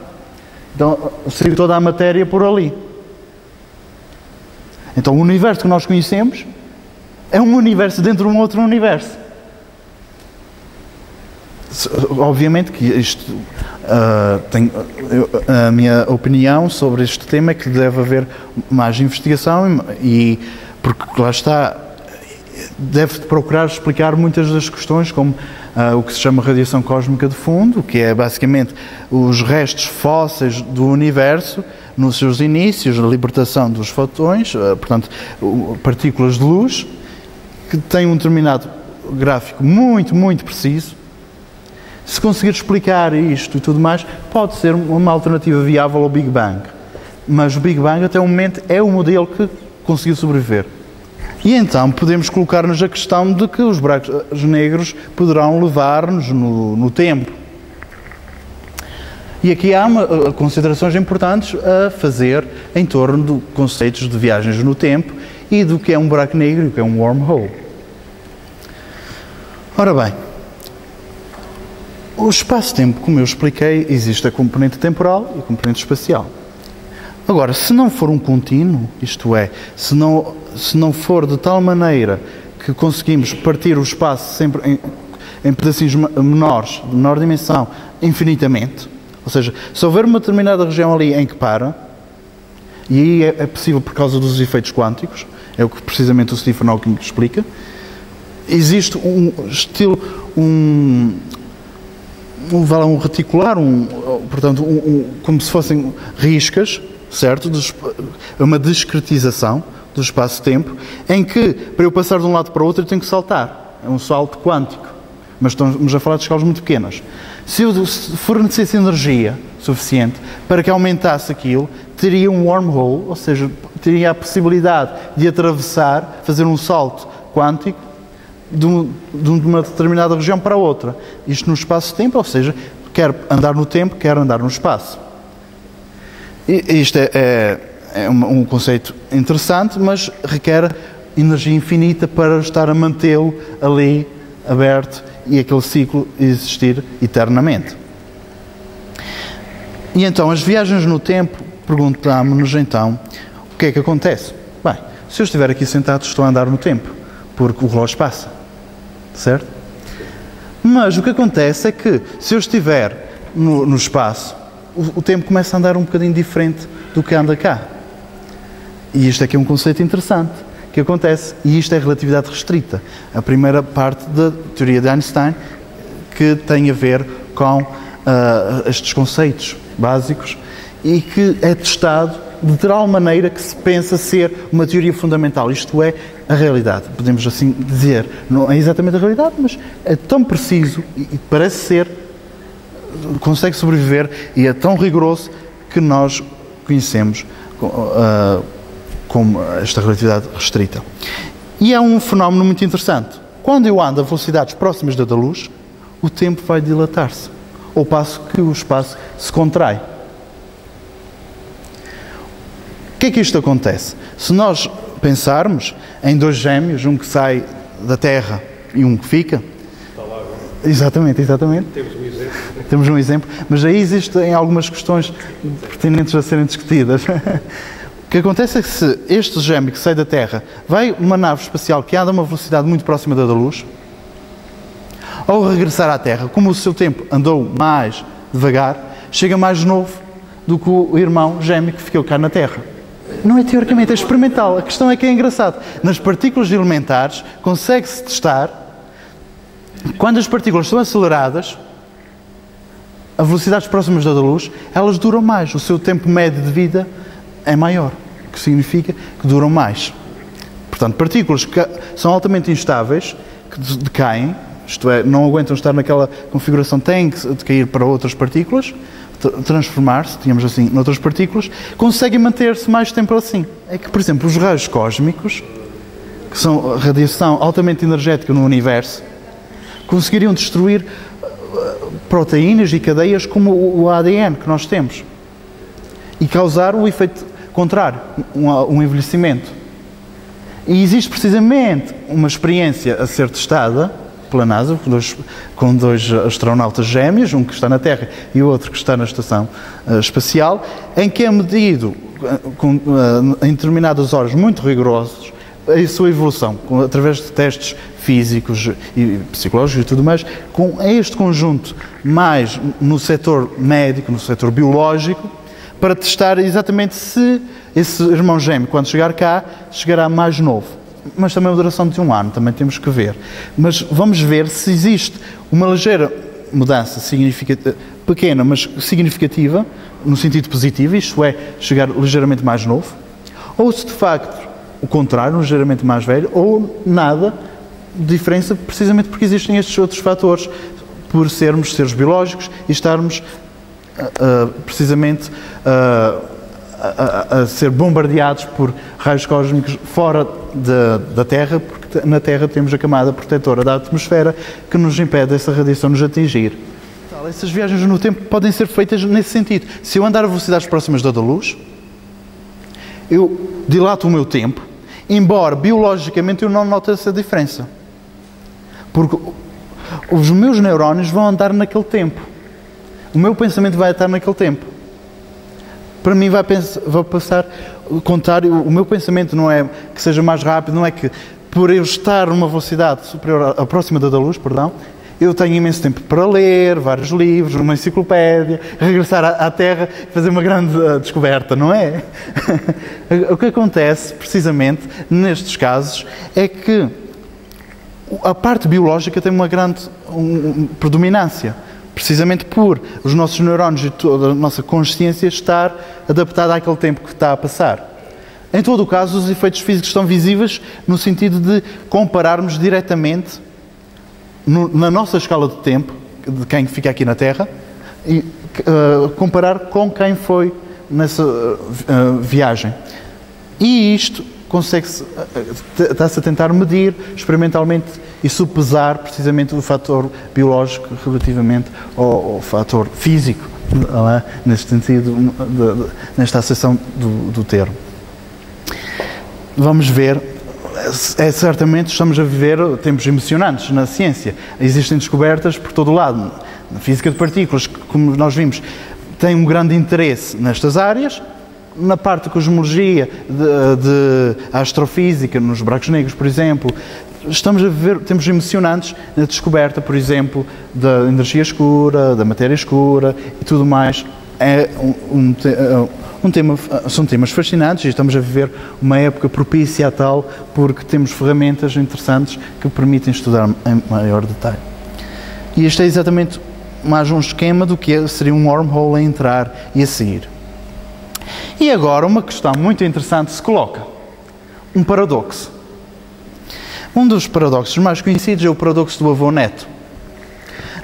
Então, saiu toda a matéria por ali. Então, o universo que nós conhecemos é um universo dentro de um outro universo. Obviamente que isto a minha opinião sobre este tema é que deve haver mais investigação e porque lá está, deve procurar explicar muitas das questões, como o que se chama radiação cósmica de fundo, que é basicamente os restos fósseis do universo nos seus inícios, a libertação dos fotões, portanto, partículas de luz, que tem um determinado gráfico muito, muito preciso. Se conseguir explicar isto e tudo mais, pode ser uma alternativa viável ao Big Bang. Mas o Big Bang, até o momento, é o modelo que conseguiu sobreviver. E então podemos colocar-nos a questão de que os buracos negros poderão levar-nos no tempo. E aqui há considerações importantes a fazer em torno de conceitos de viagens no tempo e do que é um buraco negro e o que é um wormhole. Ora bem, o espaço-tempo, como eu expliquei, existe a componente temporal e a componente espacial. Agora, se não for um contínuo, isto é, se não for de tal maneira que conseguimos partir o espaço sempre em pedacinhos menores, de menor dimensão, infinitamente, ou seja, se houver uma determinada região ali em que para, e aí é possível por causa dos efeitos quânticos, é o que precisamente o Stephen Hawking explica, existe um estilo, um reticular, portanto, como se fossem riscas, certo? Uma discretização do espaço-tempo, em que, para eu passar de um lado para o outro, eu tenho que saltar. É um salto quântico. Mas estamos a falar de escalas muito pequenas. Se eu fornecesse energia suficiente para que aumentasse aquilo, teria um wormhole, ou seja, teria a possibilidade de atravessar, fazer um salto quântico de uma determinada região para outra. Isto no espaço-tempo, ou seja, quer andar no tempo, quer andar no espaço. E isto é um conceito interessante, mas requer energia infinita para estar a mantê-lo ali aberto e aquele ciclo existir eternamente. E então, as viagens no tempo, perguntamos-nos então, o que é que acontece? Bem, se eu estiver aqui sentado, estou a andar no tempo, porque o relógio passa, certo? Mas o que acontece é que, se eu estiver no espaço, o tempo começa a andar um bocadinho diferente do que anda cá. E isto aqui é um conceito interessante que acontece, e isto é relatividade restrita. A primeira parte da teoria de Einstein, que tem a ver com estes conceitos básicos e que é testado de tal maneira que se pensa ser uma teoria fundamental. Isto é a realidade, podemos assim dizer. Não é exatamente a realidade, mas é tão preciso e parece ser, consegue sobreviver, e é tão rigoroso que nós conhecemos como esta relatividade restrita. E é um fenómeno muito interessante. Quando eu ando a velocidades próximas da luz, o tempo vai dilatar-se, ao passo que o espaço se contrai. O que é que isto acontece? Se nós pensarmos em dois gêmeos, um que sai da Terra e um que fica... Exatamente. Temos um exemplo, mas aí existem algumas questões pertinentes a serem discutidas. O que acontece é que se este gêmeo que sai da Terra vai numa nave espacial que anda a uma velocidade muito próxima da luz, ao regressar à Terra, como o seu tempo andou mais devagar, chega mais novo do que o irmão gêmeo que ficou cá na Terra. Não é teoricamente, é experimental. A questão é que é engraçado. Nas partículas elementares consegue-se testar, quando as partículas são aceleradas, a velocidades próximas da luz, elas duram mais. O seu tempo médio de vida é maior, o que significa que duram mais. Portanto, partículas que são altamente instáveis, que decaem, isto é, não aguentam estar naquela configuração, têm que decair para outras partículas, transformar-se, digamos assim, noutras partículas, conseguem manter-se mais tempo assim. É que, por exemplo, os raios cósmicos, que são radiação altamente energética no universo, conseguiriam destruir proteínas e cadeias como o ADN que nós temos e causar o efeito contrário, um envelhecimento. E existe precisamente uma experiência a ser testada pela NASA, com dois astronautas gêmeos, um que está na Terra e o outro que está na Estação Espacial, em que é medido em determinadas horas muito rigorosos a sua evolução, através de testes físicos e psicológicos e tudo mais, com este conjunto mais no setor médico, no setor biológico, para testar exatamente se esse irmão gêmeo, quando chegar cá, chegará mais novo. Mas também a duração de 1 ano, também temos que ver. Mas vamos ver se existe uma ligeira mudança pequena, mas significativa, no sentido positivo, isto é, chegar ligeiramente mais novo, ou se de facto o contrário, ligeiramente mais velho, ou nada de diferença, precisamente porque existem estes outros fatores, por sermos seres biológicos e estarmos precisamente a ser bombardeados por raios cósmicos fora da Terra, porque na Terra temos a camada protetora da atmosfera que nos impede essa radiação nos atingir. Essas viagens no tempo podem ser feitas nesse sentido. Se eu andar a velocidades próximas da luz, eu dilato o meu tempo, embora biologicamente eu não note essa diferença. Porque os meus neurónios vão andar naquele tempo. O meu pensamento vai estar naquele tempo. Para mim vai passar o contrário. O meu pensamento não é que seja mais rápido, não é que por eu estar numa velocidade superior à próxima da luz, eu tenho imenso tempo para ler, vários livros, uma enciclopédia, regressar à Terra e fazer uma grande descoberta, não é? O que acontece, precisamente, nestes casos, é que a parte biológica tem uma grande predominância, precisamente por os nossos neurónios e toda a nossa consciência estar adaptada àquele tempo que está a passar. Em todo o caso, os efeitos físicos estão visíveis no sentido de compararmos diretamente na nossa escala de tempo, de quem fica aqui na Terra, e comparar com quem foi nessa viagem. E isto está-se a tentar medir experimentalmente e supesar precisamente o fator biológico relativamente ao fator físico, neste sentido, nesta acessão do termo. Vamos ver. Certamente estamos a viver tempos emocionantes na ciência. Existem descobertas por todo o lado. Na física de partículas, como nós vimos, tem um grande interesse nestas áreas. Na parte de cosmologia, de astrofísica, nos buracos negros, por exemplo, estamos a viver tempos emocionantes na descoberta, por exemplo, da energia escura, da matéria escura e tudo mais. São temas fascinantes e estamos a viver uma época propícia a tal, porque temos ferramentas interessantes que permitem estudar em maior detalhe. E este é exatamente mais um esquema do que seria um wormhole a entrar e a sair. E agora uma questão muito interessante se coloca. Um paradoxo. Um dos paradoxos mais conhecidos é o paradoxo do avô-neto.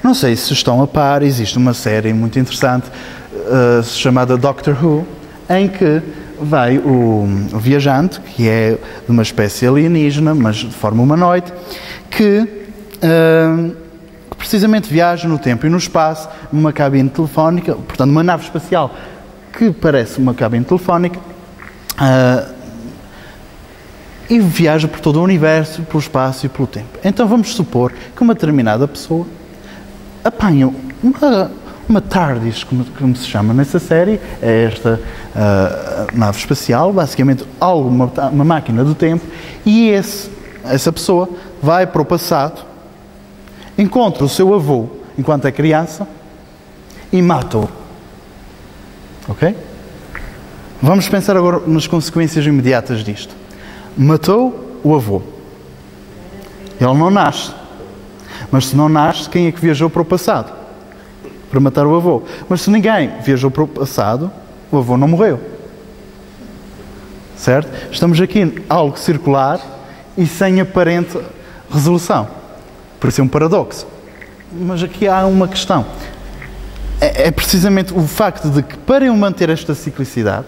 Não sei se estão a par, existe uma série muito interessante chamada Doctor Who, em que vai o viajante, que é de uma espécie alienígena, mas de forma humanoide, que precisamente viaja no tempo e no espaço, numa cabine telefónica, portanto, uma nave espacial que parece uma cabine telefónica, e viaja por todo o universo, pelo espaço e pelo tempo. Então vamos supor que uma determinada pessoa apanha uma TARDIS, como se chama nessa série, é esta nave espacial, basicamente uma máquina do tempo, e essa pessoa vai para o passado, encontra o seu avô enquanto é criança e mata-o. Ok? Vamos pensar agora nas consequências imediatas disto. Matou o avô. Ele não nasce. Mas se não nasce, quem é que viajou para o passado? Para matar o avô. Mas se ninguém viajou para o passado, o avô não morreu. Certo? Estamos aqui em algo circular e sem aparente resolução. Parece um paradoxo. Mas aqui há uma questão. É precisamente o facto de que, para eu manter esta ciclicidade,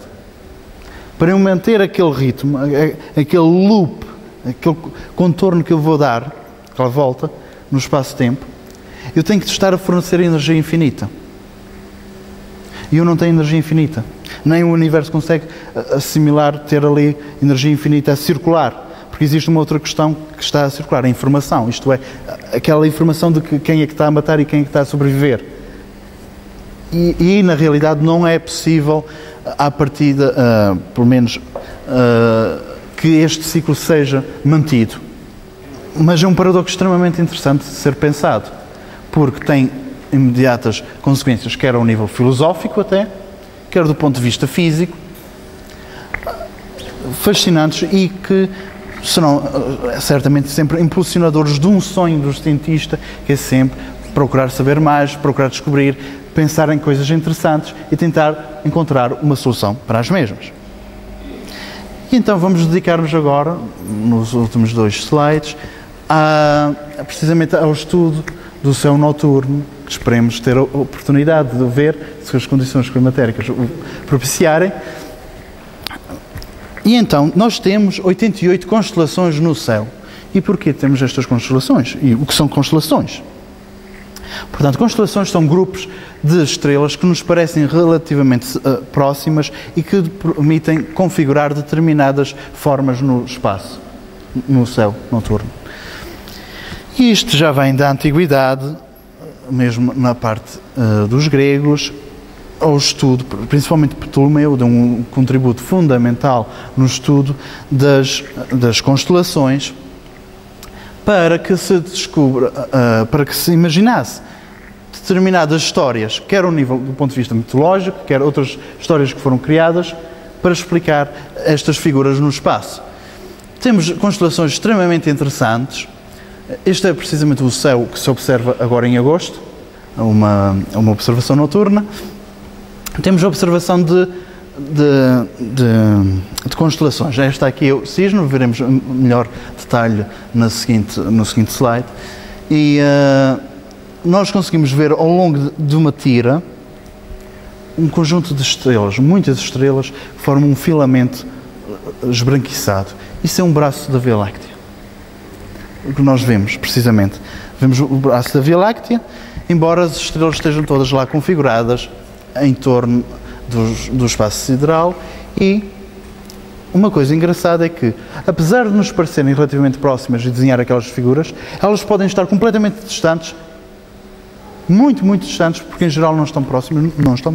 para eu manter aquele ritmo, aquele loop, aquele contorno que eu vou dar, aquela volta, no espaço-tempo, eu tenho que estar a fornecer energia infinita. E eu não tenho energia infinita. Nem o universo consegue assimilar, ter ali energia infinita a circular. Porque existe uma outra questão que está a circular, a informação. Isto é, aquela informação de que quem é que está a matar e quem é que está a sobreviver. E na realidade não é possível, à partida, pelo menos, que este ciclo seja mantido. Mas é um paradoxo extremamente interessante de ser pensado, porque tem imediatas consequências, quer ao nível filosófico até, quer do ponto de vista físico, fascinantes e que serão certamente sempre impulsionadores de um sonho do cientista, que é sempre procurar saber mais, procurar descobrir, pensar em coisas interessantes e tentar encontrar uma solução para as mesmas. E então vamos dedicar-nos agora, nos últimos 2 slides, precisamente ao estudo do céu noturno, que esperemos ter a oportunidade de ver, se as condições climatéricas o propiciarem. E então, nós temos 88 constelações no céu. E porquê temos estas constelações? E o que são constelações? Portanto, constelações são grupos de estrelas que nos parecem relativamente próximas e que permitem configurar determinadas formas no espaço, no céu noturno. E isto já vem da antiguidade, mesmo na parte dos gregos, ao estudo, principalmente Ptolomeu, deu um contributo fundamental no estudo das constelações, para que se descubra, para que se imaginasse determinadas histórias, quer ao nível do ponto de vista mitológico, quer outras histórias que foram criadas para explicar estas figuras no espaço. Temos constelações extremamente interessantes. Este é precisamente o céu que se observa agora em agosto, uma observação noturna. Temos a observação de constelações. Esta aqui é o Cisne, veremos melhor detalhe no seguinte slide. E nós conseguimos ver ao longo de uma tira um conjunto de estrelas, muitas estrelas, que formam um filamento esbranquiçado. Isso é um braço da Via Láctea. O que nós vemos, precisamente. Vemos o braço da Via Láctea, embora as estrelas estejam todas lá configuradas em torno do espaço sideral. E uma coisa engraçada é que, apesar de nos parecerem relativamente próximas e desenhar aquelas figuras, elas podem estar completamente distantes, muito, muito distantes, porque em geral não estão próximas, não estão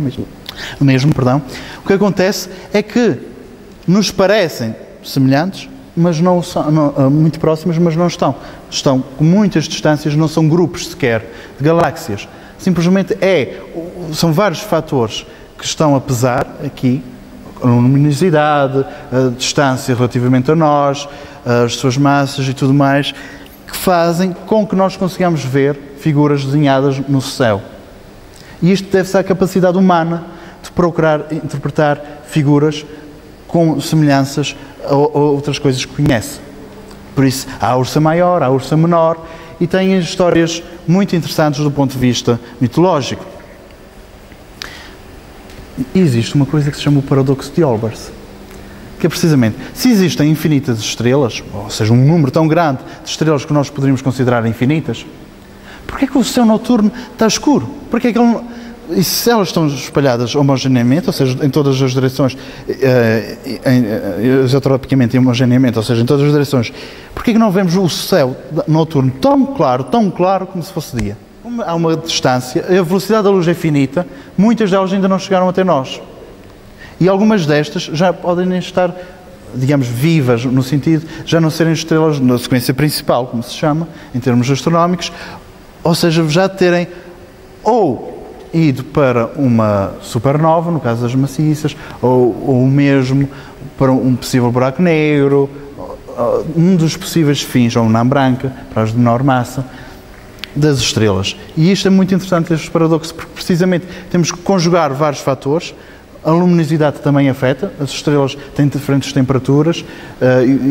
mesmo, perdão. O que acontece é que nos parecem semelhantes, mas não são, muito próximas, mas não estão. Estão com muitas distâncias, não são grupos sequer de galáxias. Simplesmente são vários fatores que estão a pesar aqui, a luminosidade, a distância relativamente a nós, as suas massas e tudo mais, que fazem com que nós consigamos ver figuras desenhadas no céu. E isto deve-se à capacidade humana de procurar interpretar figuras com semelhanças a outras coisas que conhece. Por isso, há a Ursa Maior, há a Ursa Menor, e têm histórias muito interessantes do ponto de vista mitológico. E existe uma coisa que se chama o paradoxo de Olbers, que é precisamente, se existem infinitas estrelas, ou seja, um número tão grande de estrelas que nós poderíamos considerar infinitas, porquê é que o céu noturno está escuro? Porquê é que e se elas estão espalhadas homogeneamente, ou seja, em todas as direções, isotropicamente e homogeneamente, ou seja, em todas as direções, porquê é que não vemos o céu noturno tão claro como se fosse dia? Há uma distância, a velocidade da luz é finita, muitas delas ainda não chegaram até nós. E algumas destas já podem estar, digamos, vivas, no sentido de já não serem estrelas na sequência principal, como se chama, em termos astronómicos, ou seja, já terem ou ido para uma supernova, no caso das maciças, ou mesmo para um possível buraco negro, um dos possíveis fins, ou uma anã branca, para as de menor massa, das estrelas. E isto é muito interessante, estes paradoxos, porque precisamente temos que conjugar vários fatores. A luminosidade também afeta, as estrelas têm diferentes temperaturas,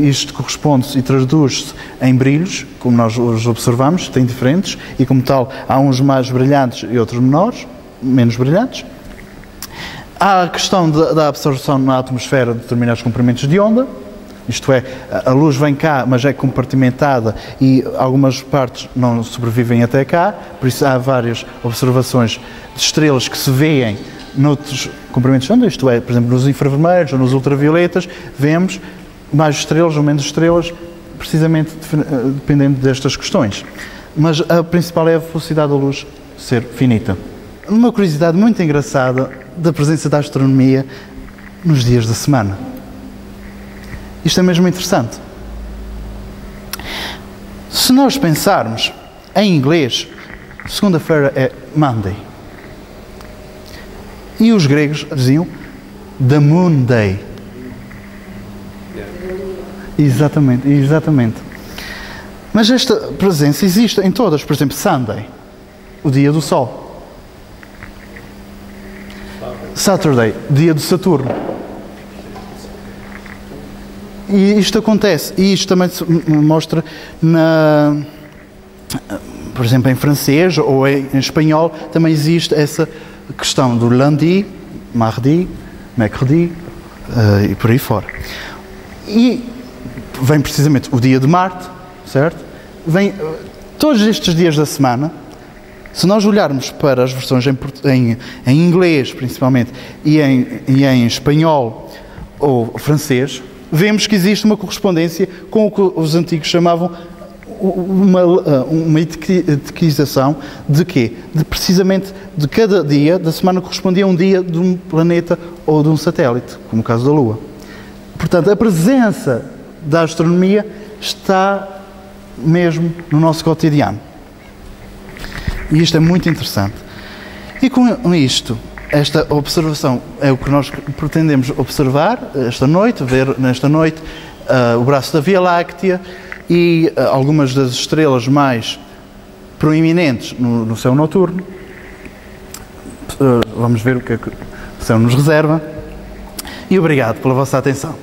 isto corresponde-se e traduz-se em brilhos, como nós os observamos, têm diferentes, e como tal, há uns mais brilhantes e outros menores, menos brilhantes. Há a questão da absorção na atmosfera de determinados comprimentos de onda, isto é, a luz vem cá, mas é compartimentada e algumas partes não sobrevivem até cá, por isso há várias observações de estrelas que se veem noutros comprimentos de onda, isto é, por exemplo, nos infravermelhos ou nos ultravioletas, vemos mais estrelas ou menos estrelas, precisamente dependendo destas questões. Mas a principal é a velocidade da luz ser finita. Uma curiosidade muito engraçada da presença da astronomia nos dias da semana. Isto é mesmo interessante. Se nós pensarmos em inglês, segunda-feira é Monday. E os gregos diziam The Moon Day. Exatamente, exatamente. Mas esta presença existe em todas. Por exemplo, Sunday, o dia do Sol. Saturday, dia de Saturno. E isto acontece. E isto também se mostra por exemplo, em francês ou em espanhol, também existe essa questão do lundi, mardi, mercredi e por aí fora. E vem precisamente o dia de Marte, certo? Vem todos estes dias da semana. Se nós olharmos para as versões em inglês, principalmente, e em espanhol ou francês, vemos que existe uma correspondência com o que os antigos chamavam uma etiquetização de quê? Precisamente de cada dia da semana correspondia a um dia de um planeta ou de um satélite, como o caso da Lua. Portanto, a presença da astronomia está mesmo no nosso cotidiano. E isto é muito interessante. E com isto, esta observação é o que nós pretendemos observar esta noite, ver nesta noite o braço da Via Láctea e algumas das estrelas mais proeminentes no céu noturno. Vamos ver o que é que o céu nos reserva. E obrigado pela vossa atenção.